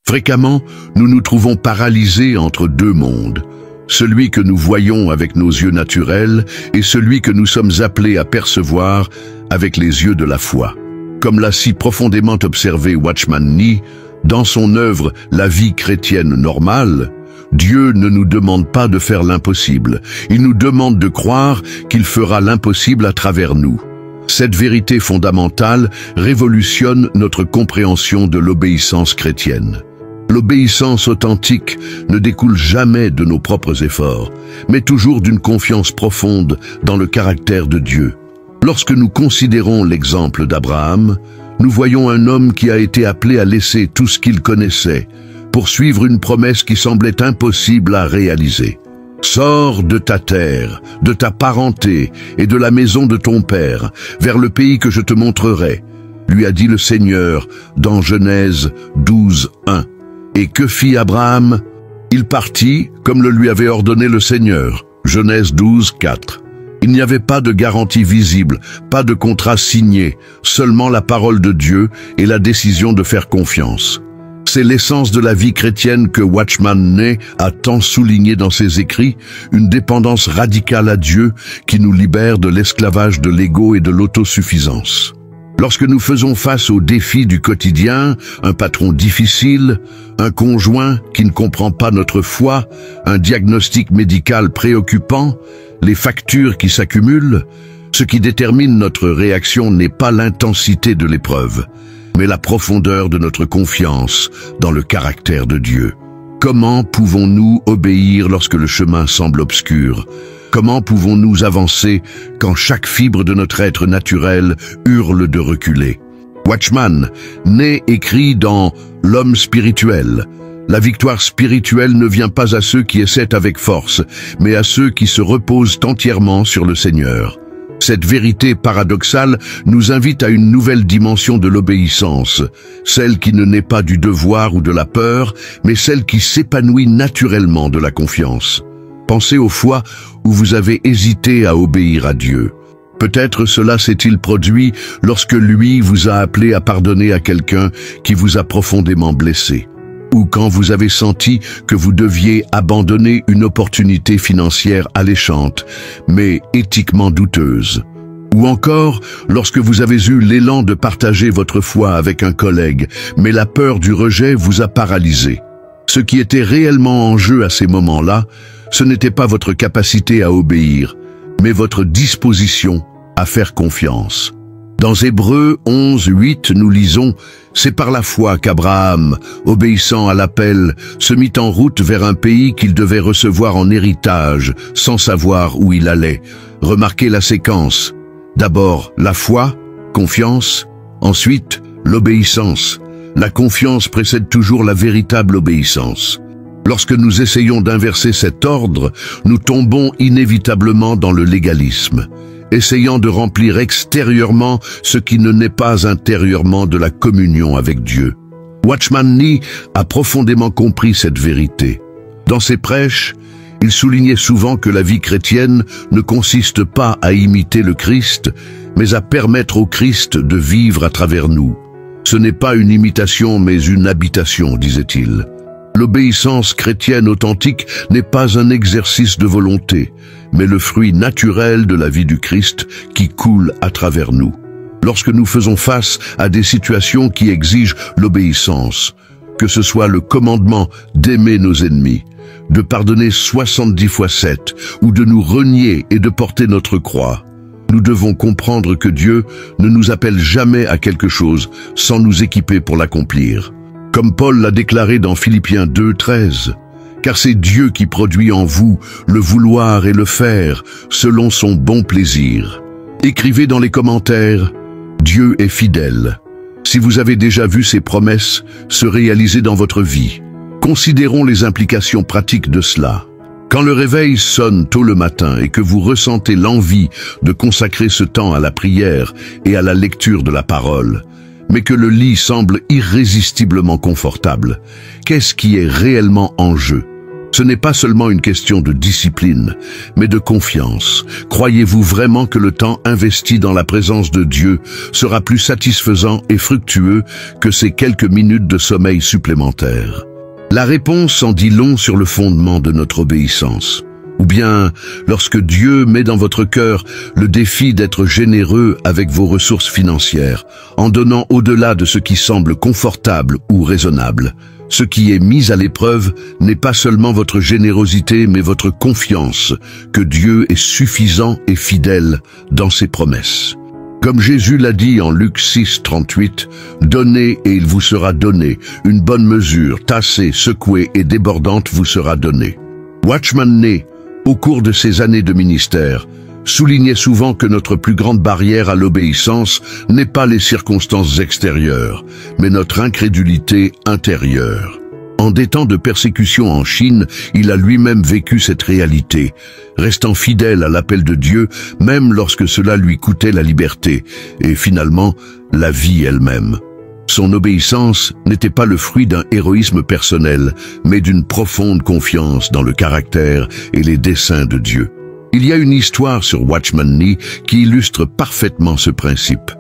Fréquemment, nous nous trouvons paralysés entre deux mondes, celui que nous voyons avec nos yeux naturels et celui que nous sommes appelés à percevoir avec les yeux de la foi. Comme l'a si profondément observé Watchman Nee, dans son œuvre La vie chrétienne normale, Dieu ne nous demande pas de faire l'impossible, il nous demande de croire qu'il fera l'impossible à travers nous. Cette vérité fondamentale révolutionne notre compréhension de l'obéissance chrétienne. L'obéissance authentique ne découle jamais de nos propres efforts, mais toujours d'une confiance profonde dans le caractère de Dieu. Lorsque nous considérons l'exemple d'Abraham, nous voyons un homme qui a été appelé à laisser tout ce qu'il connaissait pour suivre une promesse qui semblait impossible à réaliser. « Sors de ta terre, de ta parenté et de la maison de ton père, vers le pays que je te montrerai, » lui a dit le Seigneur dans Genèse 12:1. Et que fit Abraham? Il partit comme le lui avait ordonné le Seigneur. Genèse 12:4. Il n'y avait pas de garantie visible, pas de contrat signé, seulement la parole de Dieu et la décision de faire confiance. C'est l'essence de la vie chrétienne que Watchman Nee a tant souligné dans ses écrits, une dépendance radicale à Dieu qui nous libère de l'esclavage de l'ego et de l'autosuffisance. Lorsque nous faisons face aux défis du quotidien, un patron difficile, un conjoint qui ne comprend pas notre foi, un diagnostic médical préoccupant, les factures qui s'accumulent, ce qui détermine notre réaction n'est pas l'intensité de l'épreuve, mais la profondeur de notre confiance dans le caractère de Dieu. Comment pouvons-nous obéir lorsque le chemin semble obscur? Comment pouvons-nous avancer quand chaque fibre de notre être naturel hurle de reculer? Watchman Nee écrit dans L'homme spirituel: la victoire spirituelle ne vient pas à ceux qui essaient avec force, mais à ceux qui se reposent entièrement sur le Seigneur. Cette vérité paradoxale nous invite à une nouvelle dimension de l'obéissance, celle qui ne naît pas du devoir ou de la peur, mais celle qui s'épanouit naturellement de la confiance. Pensez aux fois où vous avez hésité à obéir à Dieu. Peut-être cela s'est-il produit lorsque lui vous a appelé à pardonner à quelqu'un qui vous a profondément blessé. Ou quand vous avez senti que vous deviez abandonner une opportunité financière alléchante, mais éthiquement douteuse. Ou encore lorsque vous avez eu l'élan de partager votre foi avec un collègue, mais la peur du rejet vous a paralysé. Ce qui était réellement en jeu à ces moments-là, ce n'était pas votre capacité à obéir, mais votre disposition à faire confiance. Dans Hébreux 11:8, nous lisons « C'est par la foi qu'Abraham, obéissant à l'appel, se mit en route vers un pays qu'il devait recevoir en héritage, sans savoir où il allait. » Remarquez la séquence. D'abord la foi, confiance, ensuite l'obéissance. La confiance précède toujours la véritable obéissance. Lorsque nous essayons d'inverser cet ordre, nous tombons inévitablement dans le légalisme, essayant de remplir extérieurement ce qui ne naît pas intérieurement de la communion avec Dieu. Watchman Nee a profondément compris cette vérité. Dans ses prêches, il soulignait souvent que la vie chrétienne ne consiste pas à imiter le Christ, mais à permettre au Christ de vivre à travers nous. Ce n'est pas une imitation mais une habitation, disait-il. L'obéissance chrétienne authentique n'est pas un exercice de volonté, mais le fruit naturel de la vie du Christ qui coule à travers nous. Lorsque nous faisons face à des situations qui exigent l'obéissance, que ce soit le commandement d'aimer nos ennemis, de pardonner 70 fois 7, ou de nous renier et de porter notre croix, nous devons comprendre que Dieu ne nous appelle jamais à quelque chose sans nous équiper pour l'accomplir. Comme Paul l'a déclaré dans Philippiens 2:13, « Car c'est Dieu qui produit en vous le vouloir et le faire selon son bon plaisir. » Écrivez dans les commentaires, « Dieu est fidèle ». Si vous avez déjà vu ces promesses se réaliser dans votre vie, considérons les implications pratiques de cela. Quand le réveil sonne tôt le matin et que vous ressentez l'envie de consacrer ce temps à la prière et à la lecture de la parole, mais que le lit semble irrésistiblement confortable, qu'est-ce qui est réellement en jeu? Ce n'est pas seulement une question de discipline, mais de confiance. Croyez-vous vraiment que le temps investi dans la présence de Dieu sera plus satisfaisant et fructueux que ces quelques minutes de sommeil supplémentaires? La réponse en dit long sur le fondement de notre obéissance. Ou bien, lorsque Dieu met dans votre cœur le défi d'être généreux avec vos ressources financières, en donnant au-delà de ce qui semble confortable ou raisonnable. Ce qui est mis à l'épreuve n'est pas seulement votre générosité, mais votre confiance que Dieu est suffisant et fidèle dans ses promesses. Comme Jésus l'a dit en Luc 6, 38, « Donnez et il vous sera donné, une bonne mesure, tassée, secouée et débordante vous sera donnée. » Watchman Nee, au cours de ses années de ministère, soulignait souvent que notre plus grande barrière à l'obéissance n'est pas les circonstances extérieures, mais notre incrédulité intérieure. En des temps de persécution en Chine, il a lui-même vécu cette réalité, restant fidèle à l'appel de Dieu, même lorsque cela lui coûtait la liberté, et finalement, la vie elle-même. Son obéissance n'était pas le fruit d'un héroïsme personnel, mais d'une profonde confiance dans le caractère et les desseins de Dieu. Il y a une histoire sur Watchman Nee qui illustre parfaitement ce principe.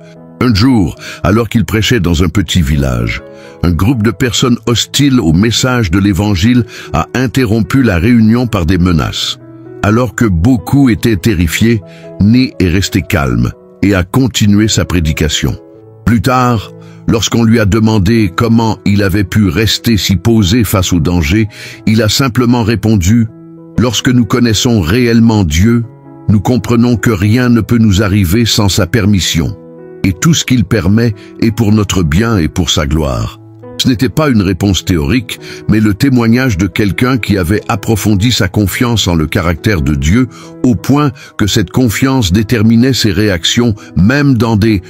Un jour, alors qu'il prêchait dans un petit village, un groupe de personnes hostiles au message de l'Évangile a interrompu la réunion par des menaces. Alors que beaucoup étaient terrifiés, Nee est resté calme et a continué sa prédication. Plus tard, lorsqu'on lui a demandé comment il avait pu rester si posé face au danger, il a simplement répondu: « Lorsque nous connaissons réellement Dieu, nous comprenons que rien ne peut nous arriver sans sa permission, et tout ce qu'il permet est pour notre bien et pour sa gloire. » Ce n'était pas une réponse théorique, mais le témoignage de quelqu'un qui avait approfondi sa confiance en le caractère de Dieu, au point que cette confiance déterminait ses réactions, même dans des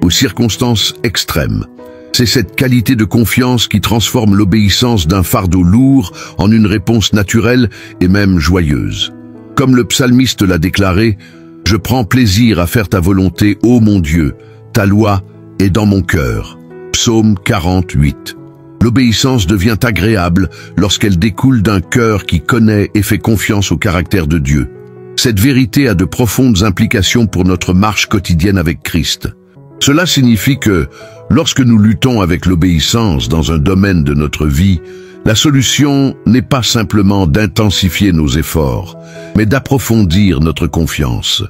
circonstances extrêmes. C'est cette qualité de confiance qui transforme l'obéissance d'un fardeau lourd en une réponse naturelle et même joyeuse. Comme le psalmiste l'a déclaré, « Je prends plaisir à faire ta volonté, ô mon Dieu, ta loi est dans mon cœur. » Psaume 48. L'obéissance devient agréable lorsqu'elle découle d'un cœur qui connaît et fait confiance au caractère de Dieu. Cette vérité a de profondes implications pour notre marche quotidienne avec Christ. Cela signifie que, lorsque nous luttons avec l'obéissance dans un domaine de notre vie, la solution n'est pas simplement d'intensifier nos efforts, mais d'approfondir notre confiance.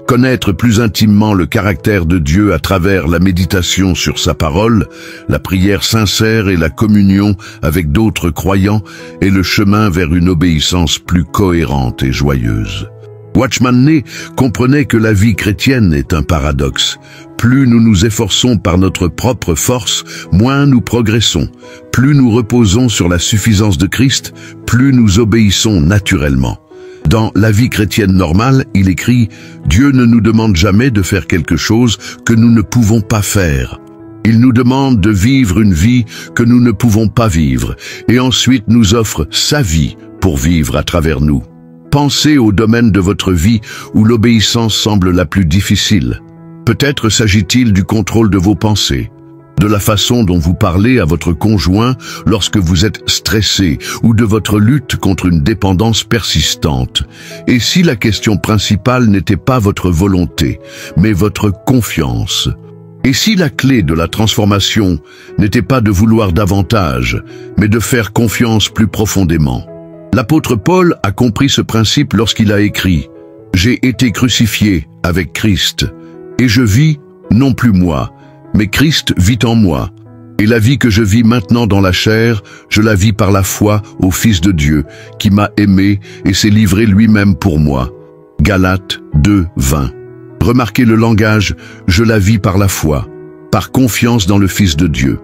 Connaître plus intimement le caractère de Dieu à travers la méditation sur sa parole, la prière sincère et la communion avec d'autres croyants est le chemin vers une obéissance plus cohérente et joyeuse. Watchman Nee comprenait que la vie chrétienne est un paradoxe. Plus nous nous efforçons par notre propre force, moins nous progressons. Plus nous reposons sur la suffisance de Christ, plus nous obéissons naturellement. Dans La vie chrétienne normale, il écrit « Dieu ne nous demande jamais de faire quelque chose que nous ne pouvons pas faire. Il nous demande de vivre une vie que nous ne pouvons pas vivre, et ensuite nous offre sa vie pour vivre à travers nous. » Pensez au domaine de votre vie où l'obéissance semble la plus difficile. Peut-être s'agit-il du contrôle de vos pensées, de la façon dont vous parlez à votre conjoint lorsque vous êtes stressé ou de votre lutte contre une dépendance persistante. Et si la question principale n'était pas votre volonté, mais votre confiance? Et si la clé de la transformation n'était pas de vouloir davantage, mais de faire confiance plus profondément? L'apôtre Paul a compris ce principe lorsqu'il a écrit « J'ai été crucifié avec Christ, et je vis, non plus moi, mais Christ vit en moi. Et la vie que je vis maintenant dans la chair, je la vis par la foi au Fils de Dieu, qui m'a aimé et s'est livré lui-même pour moi. » Galates 2, 20. Remarquez le langage « je la vis par la foi », par confiance dans le Fils de Dieu.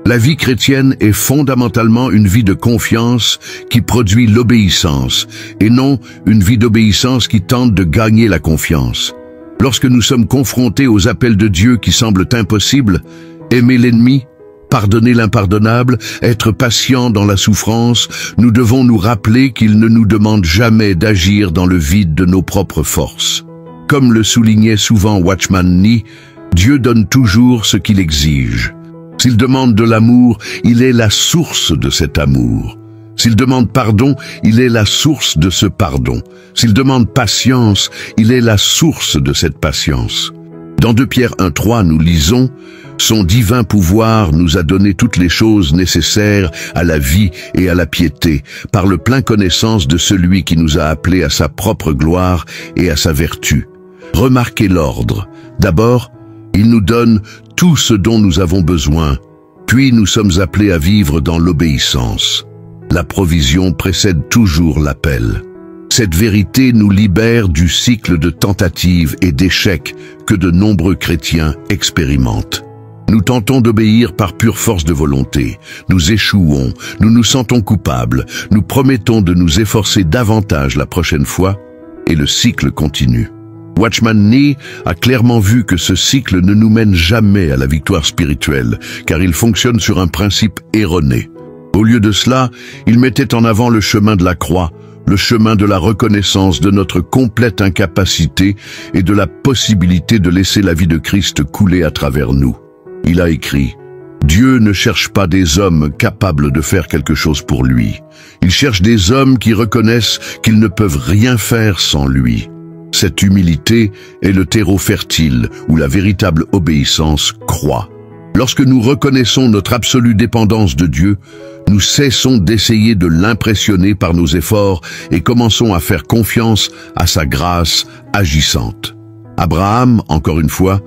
La vie chrétienne est fondamentalement une vie de confiance qui produit l'obéissance, et non une vie d'obéissance qui tente de gagner la confiance. Lorsque nous sommes confrontés aux appels de Dieu qui semblent impossibles, aimer l'ennemi, pardonner l'impardonnable, être patient dans la souffrance, nous devons nous rappeler qu'il ne nous demande jamais d'agir dans le vide de nos propres forces. Comme le soulignait souvent Watchman Nee, Dieu donne toujours ce qu'il exige. S'il demande de l'amour, il est la source de cet amour. S'il demande pardon, il est la source de ce pardon. S'il demande patience, il est la source de cette patience. Dans 2 Pierre 1:3, nous lisons « Son divin pouvoir nous a donné toutes les choses nécessaires à la vie et à la piété, par le plein connaissance de celui qui nous a appelés à sa propre gloire et à sa vertu. » Remarquez l'ordre. D'abord, il nous donne tout ce dont nous avons besoin, puis nous sommes appelés à vivre dans l'obéissance. La provision précède toujours l'appel. Cette vérité nous libère du cycle de tentatives et d'échecs que de nombreux chrétiens expérimentent. Nous tentons d'obéir par pure force de volonté. Nous échouons, nous nous sentons coupables, nous promettons de nous efforcer davantage la prochaine fois, et le cycle continue. Watchman Nee a clairement vu que ce cycle ne nous mène jamais à la victoire spirituelle, car il fonctionne sur un principe erroné. Au lieu de cela, il mettait en avant le chemin de la croix, le chemin de la reconnaissance de notre complète incapacité et de la possibilité de laisser la vie de Christ couler à travers nous. Il a écrit « Dieu ne cherche pas des hommes capables de faire quelque chose pour lui. Il cherche des hommes qui reconnaissent qu'ils ne peuvent rien faire sans lui. » Cette humilité est le terreau fertile où la véritable obéissance croît. Lorsque nous reconnaissons notre absolue dépendance de Dieu, nous cessons d'essayer de l'impressionner par nos efforts et commençons à faire confiance à sa grâce agissante. Abraham, encore une fois,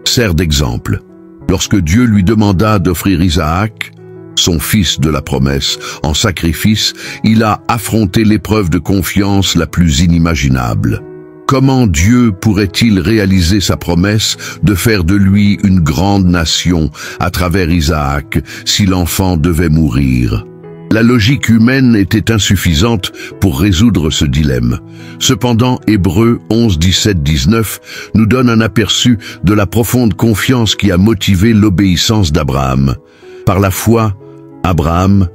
sert d'exemple. Lorsque Dieu lui demanda d'offrir Isaac, son fils de la promesse, en sacrifice, il a affronté l'épreuve de confiance la plus inimaginable. Comment Dieu pourrait-il réaliser sa promesse de faire de lui une grande nation à travers Isaac si l'enfant devait mourir? La logique humaine était insuffisante pour résoudre ce dilemme. Cependant, Hébreux 11, 17, 19 nous donne un aperçu de la profonde confiance qui a motivé l'obéissance d'Abraham. Par la foi, Abraham,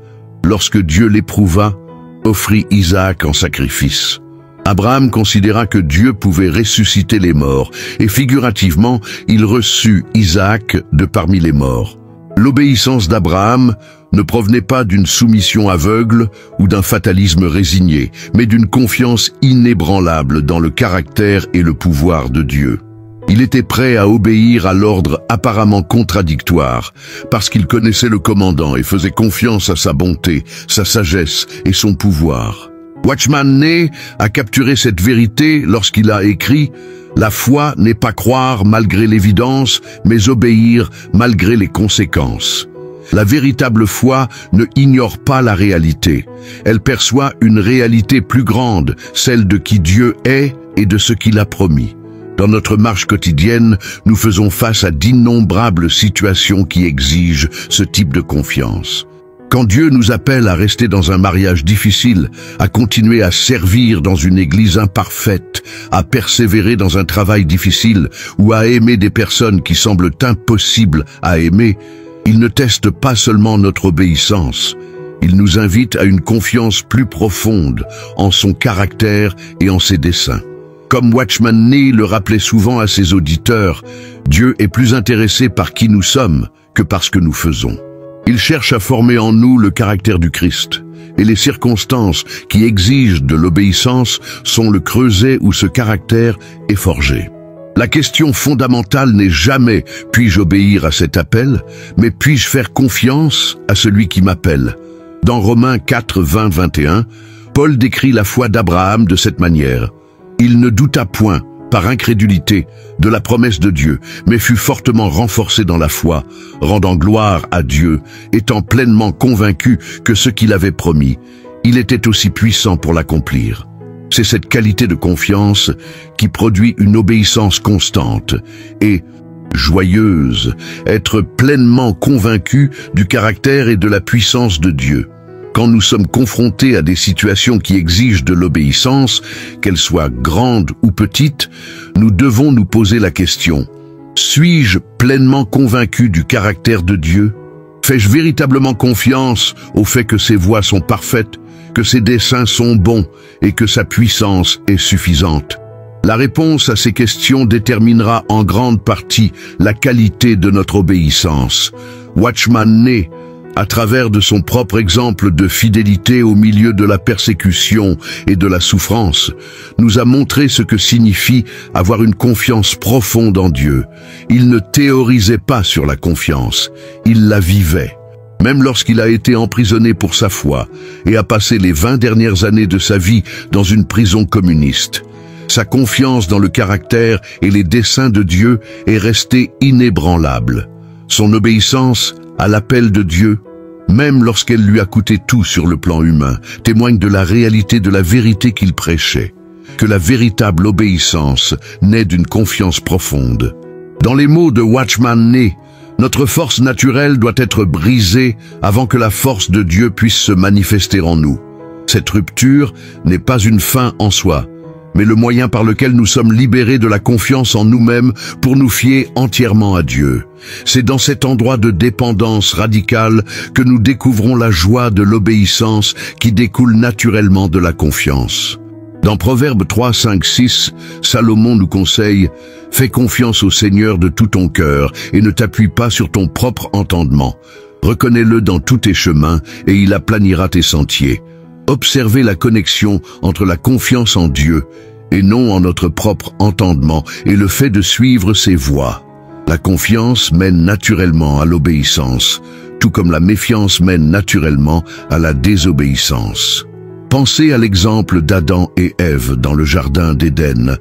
lorsque Dieu l'éprouva, offrit Isaac en sacrifice. Abraham considéra que Dieu pouvait ressusciter les morts, et figurativement, il reçut Isaac de parmi les morts. L'obéissance d'Abraham ne provenait pas d'une soumission aveugle ou d'un fatalisme résigné, mais d'une confiance inébranlable dans le caractère et le pouvoir de Dieu. Il était prêt à obéir à l'ordre apparemment contradictoire, parce qu'il connaissait le commandant et faisait confiance à sa bonté, sa sagesse et son pouvoir. Watchman Nee a capturé cette vérité lorsqu'il a écrit « La foi n'est pas croire malgré l'évidence, mais obéir malgré les conséquences ». La véritable foi ne ignore pas la réalité. Elle perçoit une réalité plus grande, celle de qui Dieu est et de ce qu'il a promis. Dans notre marche quotidienne, nous faisons face à d'innombrables situations qui exigent ce type de confiance. Quand Dieu nous appelle à rester dans un mariage difficile, à continuer à servir dans une église imparfaite, à persévérer dans un travail difficile ou à aimer des personnes qui semblent impossibles à aimer, il ne teste pas seulement notre obéissance, il nous invite à une confiance plus profonde en son caractère et en ses desseins. Comme Watchman Nee le rappelait souvent à ses auditeurs, Dieu est plus intéressé par qui nous sommes que par ce que nous faisons. Il cherche à former en nous le caractère du Christ, et les circonstances qui exigent de l'obéissance sont le creuset où ce caractère est forgé. La question fondamentale n'est jamais « puis-je obéir à cet appel ?», mais « puis-je faire confiance à celui qui m'appelle ?» Dans Romains 4, 20, 21, Paul décrit la foi d'Abraham de cette manière. « Il ne douta point, par incrédulité, de la promesse de Dieu, mais fut fortement renforcé dans la foi, rendant gloire à Dieu, étant pleinement convaincu que ce qu'il avait promis, il était aussi puissant pour l'accomplir. » C'est cette qualité de confiance qui produit une obéissance constante et joyeuse, être pleinement convaincu du caractère et de la puissance de Dieu. Quand nous sommes confrontés à des situations qui exigent de l'obéissance, qu'elles soient grandes ou petites, nous devons nous poser la question: suis-je pleinement convaincu du caractère de Dieu? Fais-je véritablement confiance au fait que ses voies sont parfaites, que ses desseins sont bons et que sa puissance est suffisante? La réponse à ces questions déterminera en grande partie la qualité de notre obéissance. Watchman Nee à travers de son propre exemple de fidélité au milieu de la persécution et de la souffrance, nous a montré ce que signifie avoir une confiance profonde en Dieu. Il ne théorisait pas sur la confiance, il la vivait. Même lorsqu'il a été emprisonné pour sa foi et a passé les 20 dernières années de sa vie dans une prison communiste, sa confiance dans le caractère et les desseins de Dieu est restée inébranlable. Son obéissance à l'appel de Dieu, même lorsqu'elle lui a coûté tout sur le plan humain, témoigne de la réalité de la vérité qu'il prêchait, que la véritable obéissance naît d'une confiance profonde. Dans les mots de Watchman Nee, notre force naturelle doit être brisée avant que la force de Dieu puisse se manifester en nous. Cette rupture n'est pas une fin en soi, mais le moyen par lequel nous sommes libérés de la confiance en nous-mêmes pour nous fier entièrement à Dieu. C'est dans cet endroit de dépendance radicale que nous découvrons la joie de l'obéissance qui découle naturellement de la confiance. Dans Proverbes 3, 5, 6, Salomon nous conseille « Fais confiance au Seigneur de tout ton cœur et ne t'appuie pas sur ton propre entendement. Reconnais-le dans tous tes chemins et il aplanira tes sentiers. » Observez la connexion entre la confiance en Dieu et non en notre propre entendement et le fait de suivre ses voies. La confiance mène naturellement à l'obéissance, tout comme la méfiance mène naturellement à la désobéissance. Pensez à l'exemple d'Adam et Ève dans le jardin d'Éden.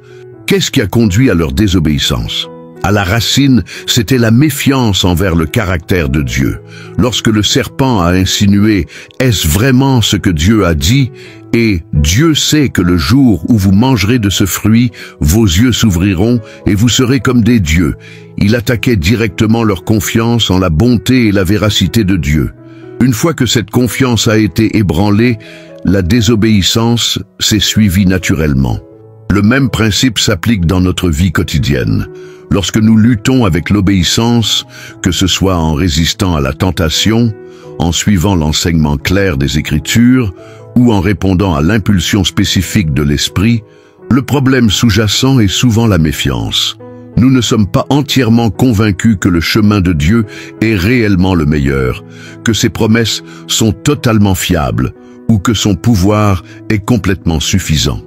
Qu'est-ce qui a conduit à leur désobéissance? À la racine, c'était la méfiance envers le caractère de Dieu. Lorsque le serpent a insinué « Est-ce vraiment ce que Dieu a dit ?» et « Dieu sait que le jour où vous mangerez de ce fruit, vos yeux s'ouvriront et vous serez comme des dieux », il attaquait directement leur confiance en la bonté et la véracité de Dieu. Une fois que cette confiance a été ébranlée, la désobéissance s'est suivie naturellement. Le même principe s'applique dans notre vie quotidienne. Lorsque nous luttons avec l'obéissance, que ce soit en résistant à la tentation, en suivant l'enseignement clair des Écritures ou en répondant à l'impulsion spécifique de l'esprit, le problème sous-jacent est souvent la méfiance. Nous ne sommes pas entièrement convaincus que le chemin de Dieu est réellement le meilleur, que ses promesses sont totalement fiables ou que son pouvoir est complètement suffisant.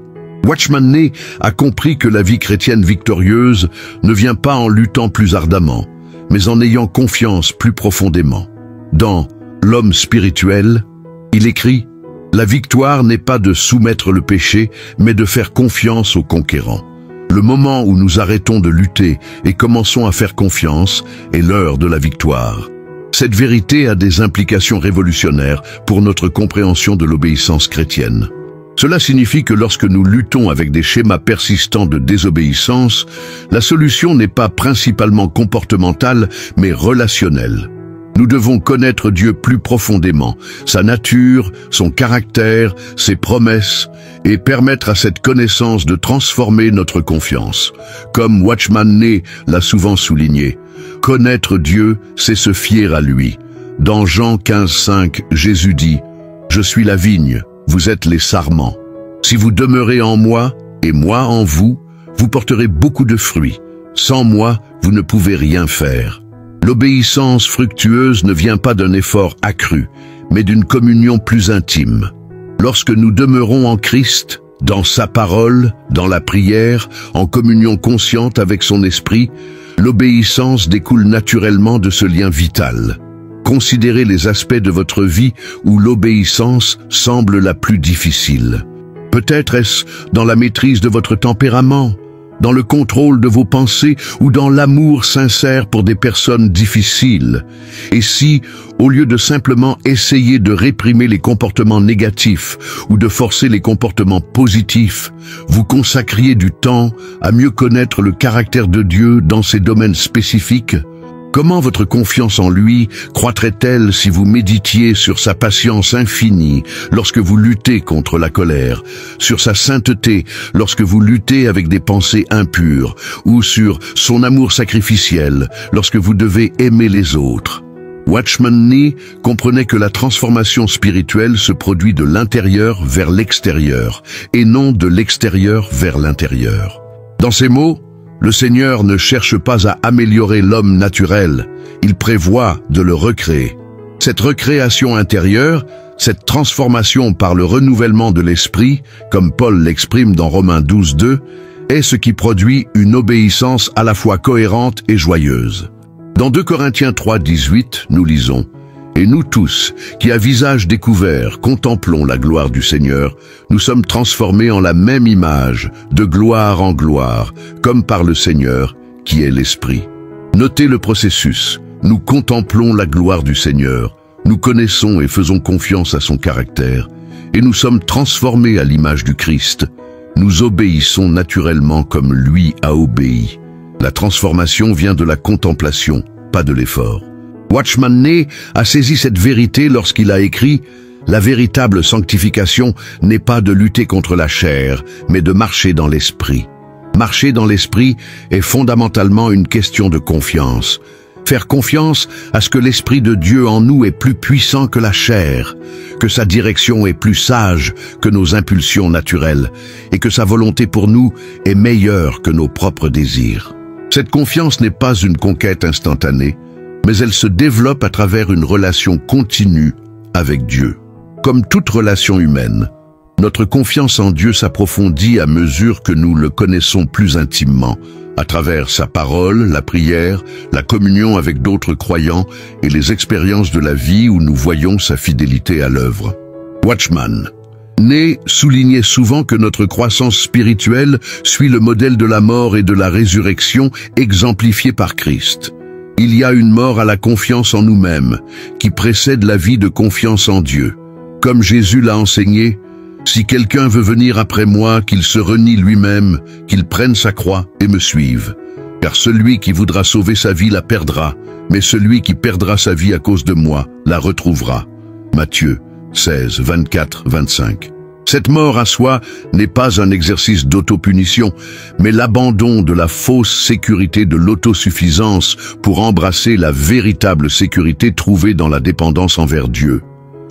Watchman Nee a compris que la vie chrétienne victorieuse ne vient pas en luttant plus ardemment, mais en ayant confiance plus profondément. Dans L'homme spirituel, il écrit « La victoire n'est pas de soumettre le péché, mais de faire confiance au conquérant. Le moment où nous arrêtons de lutter et commençons à faire confiance est l'heure de la victoire. » Cette vérité a des implications révolutionnaires pour notre compréhension de l'obéissance chrétienne. Cela signifie que lorsque nous luttons avec des schémas persistants de désobéissance, la solution n'est pas principalement comportementale, mais relationnelle. Nous devons connaître Dieu plus profondément, sa nature, son caractère, ses promesses, et permettre à cette connaissance de transformer notre confiance. Comme Watchman Nee l'a souvent souligné, connaître Dieu, c'est se fier à lui. Dans Jean 15, 5, Jésus dit « Je suis la vigne, vous êtes les sarments. Si vous demeurez en moi et moi en vous, vous porterez beaucoup de fruits. Sans moi, vous ne pouvez rien faire. » L'obéissance fructueuse ne vient pas d'un effort accru, mais d'une communion plus intime. Lorsque nous demeurons en Christ, dans sa parole, dans la prière, en communion consciente avec son esprit, l'obéissance découle naturellement de ce lien vital. Considérez les aspects de votre vie où l'obéissance semble la plus difficile. Peut-être est-ce dans la maîtrise de votre tempérament, dans le contrôle de vos pensées ou dans l'amour sincère pour des personnes difficiles. Et si, au lieu de simplement essayer de réprimer les comportements négatifs ou de forcer les comportements positifs, vous consacriez du temps à mieux connaître le caractère de Dieu dans ces domaines spécifiques? Comment votre confiance en lui croîtrait-elle si vous méditiez sur sa patience infinie lorsque vous luttez contre la colère, sur sa sainteté lorsque vous luttez avec des pensées impures, ou sur son amour sacrificiel lorsque vous devez aimer les autres? Watchman Nee comprenait que la transformation spirituelle se produit de l'intérieur vers l'extérieur, et non de l'extérieur vers l'intérieur. Dans ces mots, le Seigneur ne cherche pas à améliorer l'homme naturel, il prévoit de le recréer. Cette recréation intérieure, cette transformation par le renouvellement de l'esprit, comme Paul l'exprime dans Romains 12:2, est ce qui produit une obéissance à la fois cohérente et joyeuse. Dans 2 Corinthiens 3:18, nous lisons « Et nous tous, qui à visage découvert contemplons la gloire du Seigneur, nous sommes transformés en la même image, de gloire en gloire, comme par le Seigneur, qui est l'Esprit. » Notez le processus. Nous contemplons la gloire du Seigneur, nous connaissons et faisons confiance à son caractère, et nous sommes transformés à l'image du Christ. Nous obéissons naturellement comme lui a obéi. La transformation vient de la contemplation, pas de l'effort. Watchman Nee a saisi cette vérité lorsqu'il a écrit « La véritable sanctification n'est pas de lutter contre la chair, mais de marcher dans l'esprit. » Marcher dans l'esprit est fondamentalement une question de confiance. Faire confiance à ce que l'Esprit de Dieu en nous est plus puissant que la chair, que sa direction est plus sage que nos impulsions naturelles, et que sa volonté pour nous est meilleure que nos propres désirs. Cette confiance n'est pas une conquête instantanée, mais elle se développe à travers une relation continue avec Dieu. Comme toute relation humaine, notre confiance en Dieu s'approfondit à mesure que nous le connaissons plus intimement, à travers sa parole, la prière, la communion avec d'autres croyants et les expériences de la vie où nous voyons sa fidélité à l'œuvre. Watchman Nee soulignait souvent que notre croissance spirituelle suit le modèle de la mort et de la résurrection exemplifié par Christ. Il y a une mort à la confiance en nous-mêmes, qui précède la vie de confiance en Dieu. Comme Jésus l'a enseigné, « Si quelqu'un veut venir après moi, qu'il se renie lui-même, qu'il prenne sa croix et me suive. Car celui qui voudra sauver sa vie la perdra, mais celui qui perdra sa vie à cause de moi la retrouvera. » Matthieu 16, 24, 25. Cette mort à soi n'est pas un exercice d'autopunition, mais l'abandon de la fausse sécurité de l'autosuffisance pour embrasser la véritable sécurité trouvée dans la dépendance envers Dieu.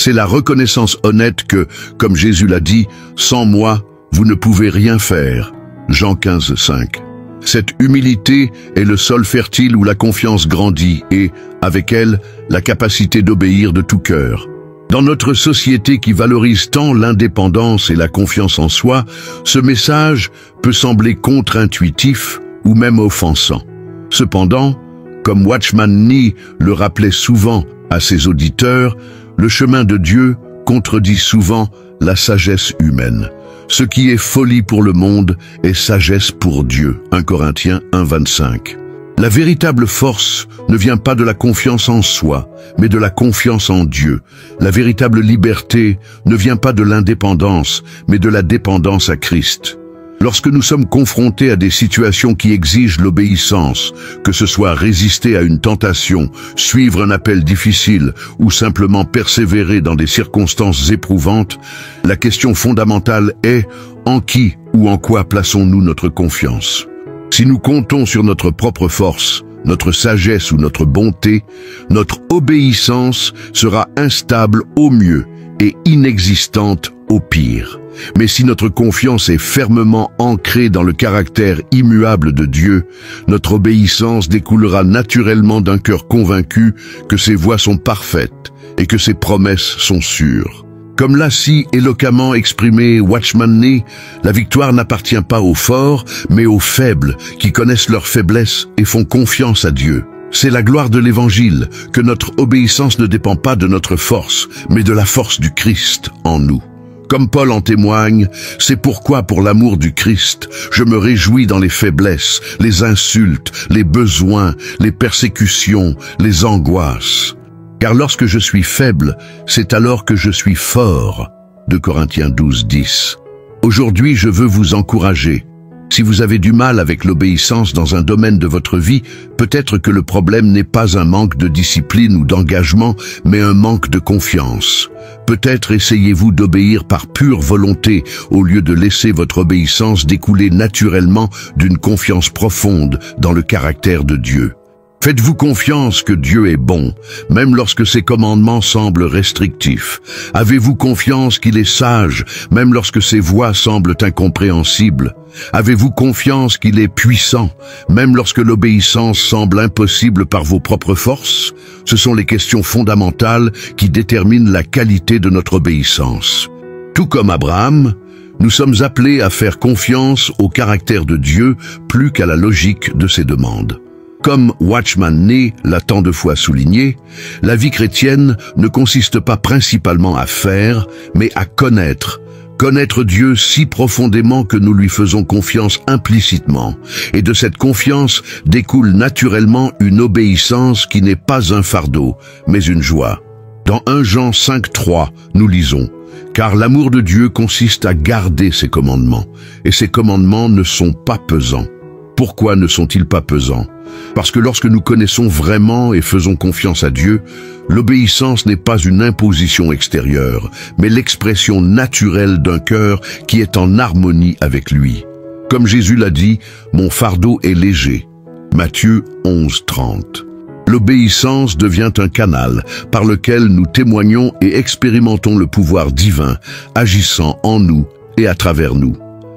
C'est la reconnaissance honnête que, comme Jésus l'a dit, « Sans moi, vous ne pouvez rien faire » Jean 15, 5. Cette humilité est le sol fertile où la confiance grandit et, avec elle, la capacité d'obéir de tout cœur. Dans notre société qui valorise tant l'indépendance et la confiance en soi, ce message peut sembler contre-intuitif ou même offensant. Cependant, comme Watchman Nee le rappelait souvent à ses auditeurs, le chemin de Dieu contredit souvent la sagesse humaine. Ce qui est folie pour le monde est sagesse pour Dieu. 1 Corinthiens 1, 25. La véritable force ne vient pas de la confiance en soi, mais de la confiance en Dieu. La véritable liberté ne vient pas de l'indépendance, mais de la dépendance à Christ. Lorsque nous sommes confrontés à des situations qui exigent l'obéissance, que ce soit résister à une tentation, suivre un appel difficile ou simplement persévérer dans des circonstances éprouvantes, la question fondamentale est « En qui ou en quoi plaçons-nous notre confiance ?» Si nous comptons sur notre propre force, notre sagesse ou notre bonté, notre obéissance sera instable au mieux et inexistante au pire. Mais si notre confiance est fermement ancrée dans le caractère immuable de Dieu, notre obéissance découlera naturellement d'un cœur convaincu que ses voies sont parfaites et que ses promesses sont sûres. Comme l'a si éloquemment exprimé Watchman Nee, la victoire n'appartient pas aux forts, mais aux faibles qui connaissent leur faiblesse et font confiance à Dieu. C'est la gloire de l'Évangile que notre obéissance ne dépend pas de notre force, mais de la force du Christ en nous. Comme Paul en témoigne, c'est pourquoi, pour l'amour du Christ, je me réjouis dans les faiblesses, les insultes, les besoins, les persécutions, les angoisses. Car lorsque je suis faible, c'est alors que je suis fort. 2 Corinthiens 12, 10. Aujourd'hui, je veux vous encourager. Si vous avez du mal avec l'obéissance dans un domaine de votre vie, peut-être que le problème n'est pas un manque de discipline ou d'engagement, mais un manque de confiance. Peut-être essayez-vous d'obéir par pure volonté, au lieu de laisser votre obéissance découler naturellement d'une confiance profonde dans le caractère de Dieu. Faites-vous confiance que Dieu est bon, même lorsque ses commandements semblent restrictifs? Avez-vous confiance qu'il est sage, même lorsque ses voies semblent incompréhensibles? Avez-vous confiance qu'il est puissant, même lorsque l'obéissance semble impossible par vos propres forces? Ce sont les questions fondamentales qui déterminent la qualité de notre obéissance. Tout comme Abraham, nous sommes appelés à faire confiance au caractère de Dieu plus qu'à la logique de ses demandes. Comme Watchman Nee l'a tant de fois souligné, la vie chrétienne ne consiste pas principalement à faire, mais à connaître. Connaître Dieu si profondément que nous lui faisons confiance implicitement. Et de cette confiance découle naturellement une obéissance qui n'est pas un fardeau, mais une joie. Dans 1 Jean 5,3, nous lisons « Car l'amour de Dieu consiste à garder ses commandements, et ses commandements ne sont pas pesants. » Pourquoi ne sont-ils pas pesants? Parce que lorsque nous connaissons vraiment et faisons confiance à Dieu, l'obéissance n'est pas une imposition extérieure, mais l'expression naturelle d'un cœur qui est en harmonie avec lui. Comme Jésus l'a dit, « Mon fardeau est léger » Matthieu 11,30. L'obéissance devient un canal par lequel nous témoignons et expérimentons le pouvoir divin, agissant en nous et à travers nous.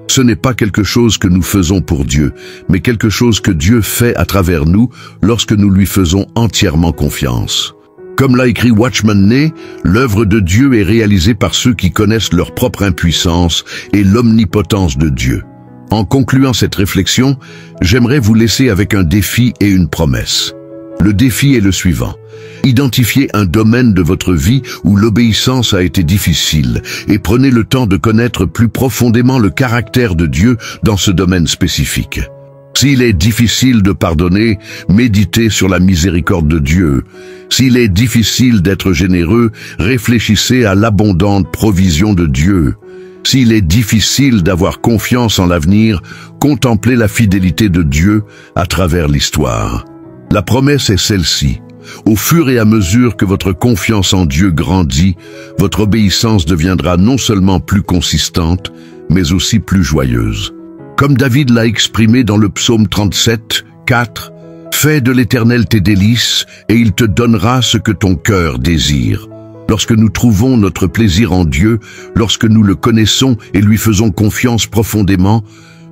Ce n'est pas quelque chose que nous faisons pour Dieu, mais quelque chose que Dieu fait à travers nous lorsque nous lui faisons entièrement confiance. Comme l'a écrit Watchman Nee, l'œuvre de Dieu est réalisée par ceux qui connaissent leur propre impuissance et l'omnipotence de Dieu. En concluant cette réflexion, j'aimerais vous laisser avec un défi et une promesse. Le défi est le suivant. Identifiez un domaine de votre vie où l'obéissance a été difficile et prenez le temps de connaître plus profondément le caractère de Dieu dans ce domaine spécifique. S'il est difficile de pardonner, méditez sur la miséricorde de Dieu. S'il est difficile d'être généreux, réfléchissez à l'abondante provision de Dieu. S'il est difficile d'avoir confiance en l'avenir, contemplez la fidélité de Dieu à travers l'histoire. La promesse est celle-ci. Au fur et à mesure que votre confiance en Dieu grandit, votre obéissance deviendra non seulement plus consistante, mais aussi plus joyeuse. Comme David l'a exprimé dans le psaume 37, 4, « Fais de l'Éternel tes délices, et il te donnera ce que ton cœur désire. » Lorsque nous trouvons notre plaisir en Dieu, lorsque nous le connaissons et lui faisons confiance profondément,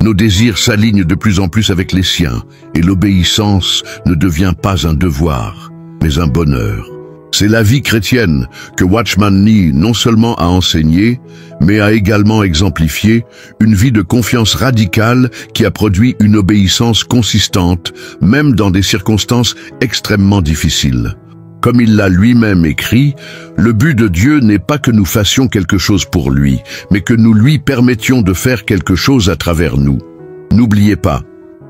nos désirs s'alignent de plus en plus avec les siens, et l'obéissance ne devient pas un devoir, mais un bonheur. C'est la vie chrétienne que Watchman Nee non seulement a enseigné, mais a également exemplifié, une vie de confiance radicale qui a produit une obéissance consistante, même dans des circonstances extrêmement difficiles. Comme il l'a lui-même écrit, le but de Dieu n'est pas que nous fassions quelque chose pour lui, mais que nous lui permettions de faire quelque chose à travers nous. N'oubliez pas,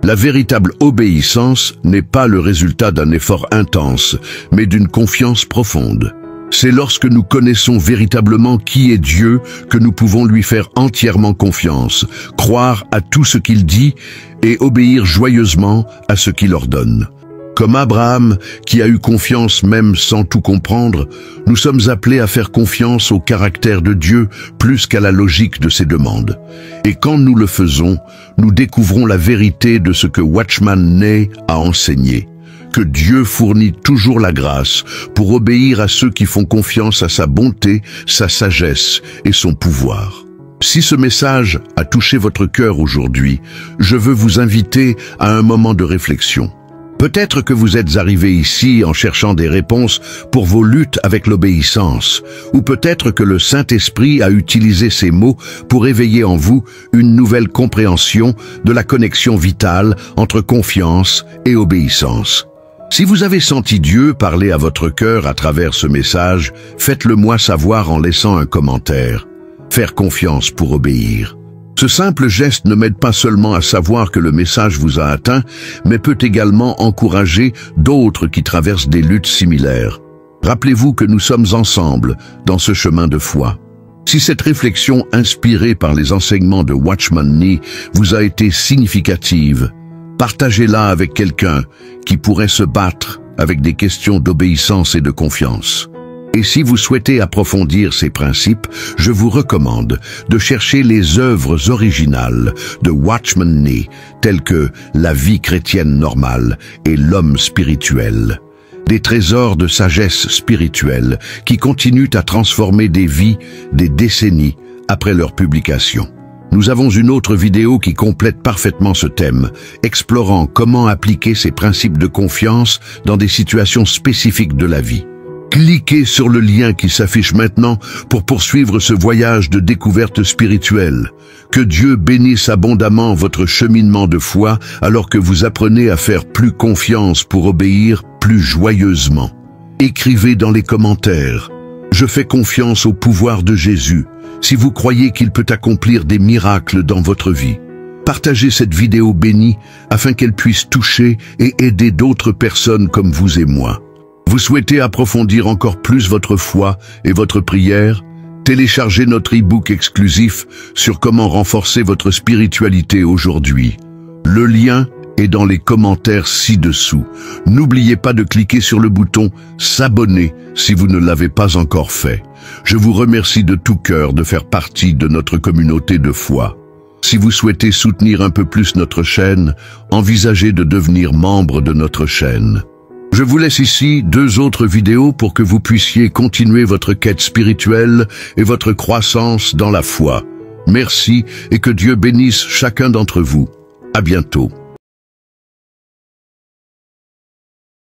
la véritable obéissance n'est pas le résultat d'un effort intense, mais d'une confiance profonde. C'est lorsque nous connaissons véritablement qui est Dieu que nous pouvons lui faire entièrement confiance, croire à tout ce qu'il dit et obéir joyeusement à ce qu'il ordonne. Comme Abraham, qui a eu confiance même sans tout comprendre, nous sommes appelés à faire confiance au caractère de Dieu plus qu'à la logique de ses demandes. Et quand nous le faisons, nous découvrons la vérité de ce que Watchman Nee a enseigné, que Dieu fournit toujours la grâce pour obéir à ceux qui font confiance à sa bonté, sa sagesse et son pouvoir. Si ce message a touché votre cœur aujourd'hui, je veux vous inviter à un moment de réflexion. Peut-être que vous êtes arrivé ici en cherchant des réponses pour vos luttes avec l'obéissance, ou peut-être que le Saint-Esprit a utilisé ces mots pour éveiller en vous une nouvelle compréhension de la connexion vitale entre confiance et obéissance. Si vous avez senti Dieu parler à votre cœur à travers ce message, faites-le moi savoir en laissant un commentaire. Faire confiance pour obéir. Ce simple geste ne m'aide pas seulement à savoir que le message vous a atteint, mais peut également encourager d'autres qui traversent des luttes similaires. Rappelez-vous que nous sommes ensemble dans ce chemin de foi. Si cette réflexion inspirée par les enseignements de Watchman Nee vous a été significative, partagez-la avec quelqu'un qui pourrait se battre avec des questions d'obéissance et de confiance. Et si vous souhaitez approfondir ces principes, je vous recommande de chercher les œuvres originales de Watchman Nee, telles que La vie chrétienne normale et L'homme spirituel. Des trésors de sagesse spirituelle qui continuent à transformer des vies des décennies après leur publication. Nous avons une autre vidéo qui complète parfaitement ce thème, explorant comment appliquer ces principes de confiance dans des situations spécifiques de la vie. Cliquez sur le lien qui s'affiche maintenant pour poursuivre ce voyage de découverte spirituelle. Que Dieu bénisse abondamment votre cheminement de foi alors que vous apprenez à faire plus confiance pour obéir plus joyeusement. Écrivez dans les commentaires « Je fais confiance au pouvoir de Jésus » si vous croyez qu'il peut accomplir des miracles dans votre vie. Partagez cette vidéo bénie afin qu'elle puisse toucher et aider d'autres personnes comme vous et moi. Vous souhaitez approfondir encore plus votre foi et votre prière? Téléchargez notre e-book exclusif sur comment renforcer votre spiritualité aujourd'hui. Le lien est dans les commentaires ci-dessous. N'oubliez pas de cliquer sur le bouton « S'abonner » si vous ne l'avez pas encore fait. Je vous remercie de tout cœur de faire partie de notre communauté de foi. Si vous souhaitez soutenir un peu plus notre chaîne, envisagez de devenir membre de notre chaîne. Je vous laisse ici 2 autres vidéos pour que vous puissiez continuer votre quête spirituelle et votre croissance dans la foi. Merci et que Dieu bénisse chacun d'entre vous. À bientôt.